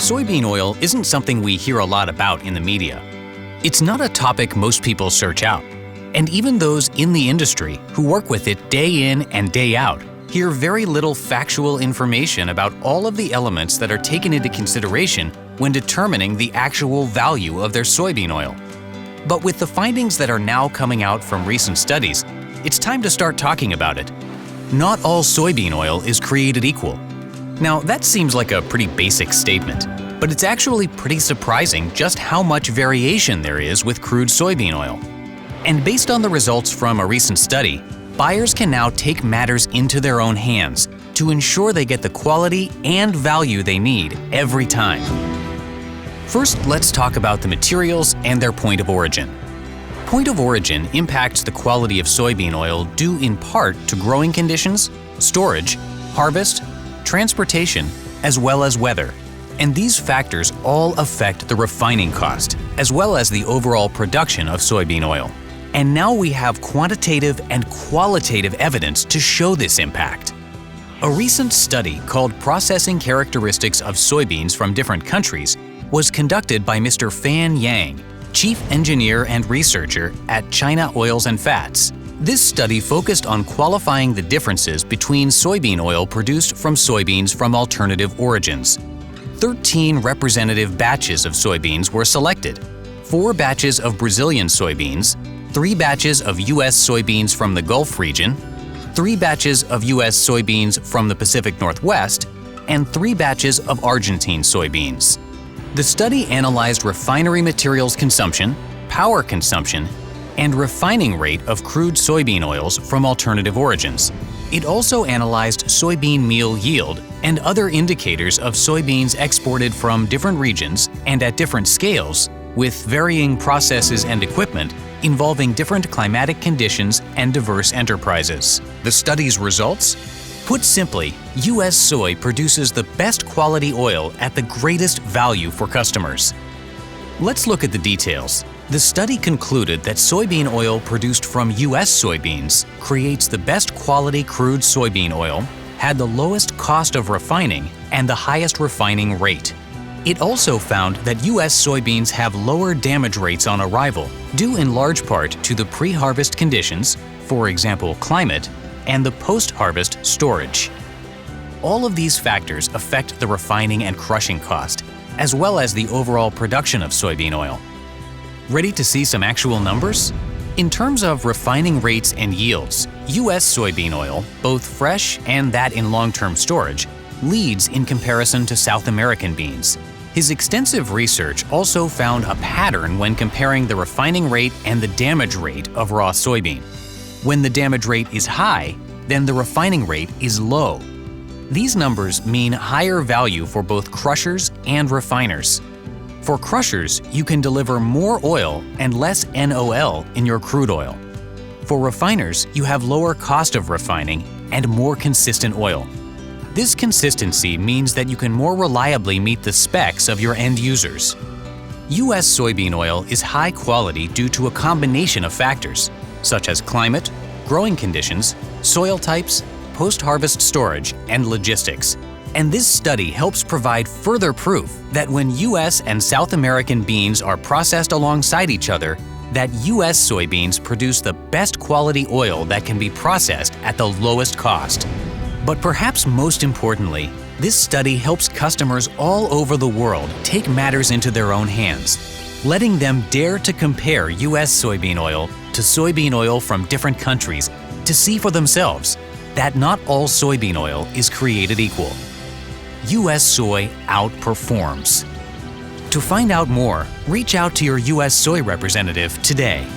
Soybean oil isn't something we hear a lot about in the media. It's not a topic most people search out, and even those in the industry who work with it day in and day out hear very little factual information about all of the elements that are taken into consideration when determining the actual value of their soybean oil. But with the findings that are now coming out from recent studies, it's time to start talking about it. Not all soybean oil is created equal. Now, that seems like a pretty basic statement, but it's actually pretty surprising just how much variation there is with crude soybean oil. And based on the results from a recent study, buyers can now take matters into their own hands to ensure they get the quality and value they need every time. First, let's talk about the materials and their point of origin. Point of origin impacts the quality of soybean oil due in part to growing conditions, storage, harvest, transportation, as well as weather. And these factors all affect the refining cost, as well as the overall production of soybean oil. And now we have quantitative and qualitative evidence to show this impact. A recent study called Processing Characteristics of Soybeans from Different Countries was conducted by Mr. Fan Yang, Chief Engineer and Researcher at China Oils and Fats. This study focused on qualifying the differences between soybean oil produced from soybeans from alternative origins. 13 representative batches of soybeans were selected: 4 batches of Brazilian soybeans, 3 batches of U.S. soybeans from the Gulf region, 3 batches of U.S. soybeans from the Pacific Northwest, and 3 batches of Argentine soybeans. The study analyzed refinery materials consumption, power consumption, and refining rate of crude soybean oils from alternative origins. It also analyzed soybean meal yield and other indicators of soybeans exported from different regions and at different scales, with varying processes and equipment involving different climatic conditions and diverse enterprises. The study's results? Put simply, U.S. soy produces the best quality oil at the greatest value for customers. Let's look at the details. The study concluded that soybean oil produced from U.S. soybeans creates the best quality crude soybean oil, had the lowest cost of refining, and the highest refining rate. It also found that U.S. soybeans have lower damage rates on arrival, due in large part to the pre-harvest conditions, for example climate, and the post-harvest storage. All of these factors affect the refining and crushing cost, as well as the overall production of soybean oil. Ready to see some actual numbers? In terms of refining rates and yields, U.S. soybean oil, both fresh and that in long-term storage, leads in comparison to South American beans. His extensive research also found a pattern when comparing the refining rate and the damage rate of raw soybean. When the damage rate is high, then the refining rate is low. These numbers mean higher value for both crushers and refiners. For crushers, you can deliver more oil and less NOL in your crude oil. For refiners, you have lower cost of refining and more consistent oil. This consistency means that you can more reliably meet the specs of your end users. U.S. soybean oil is high quality due to a combination of factors, such as climate, growing conditions, soil types, post-harvest storage, and logistics. And this study helps provide further proof that when U.S. and South American beans are processed alongside each other, that U.S. soybeans produce the best quality oil that can be processed at the lowest cost. But perhaps most importantly, this study helps customers all over the world take matters into their own hands, letting them dare to compare U.S. soybean oil to soybean oil from different countries to see for themselves that not all soybean oil is created equal. U.S. soy outperforms. To find out more, reach out to your U.S. soy representative today.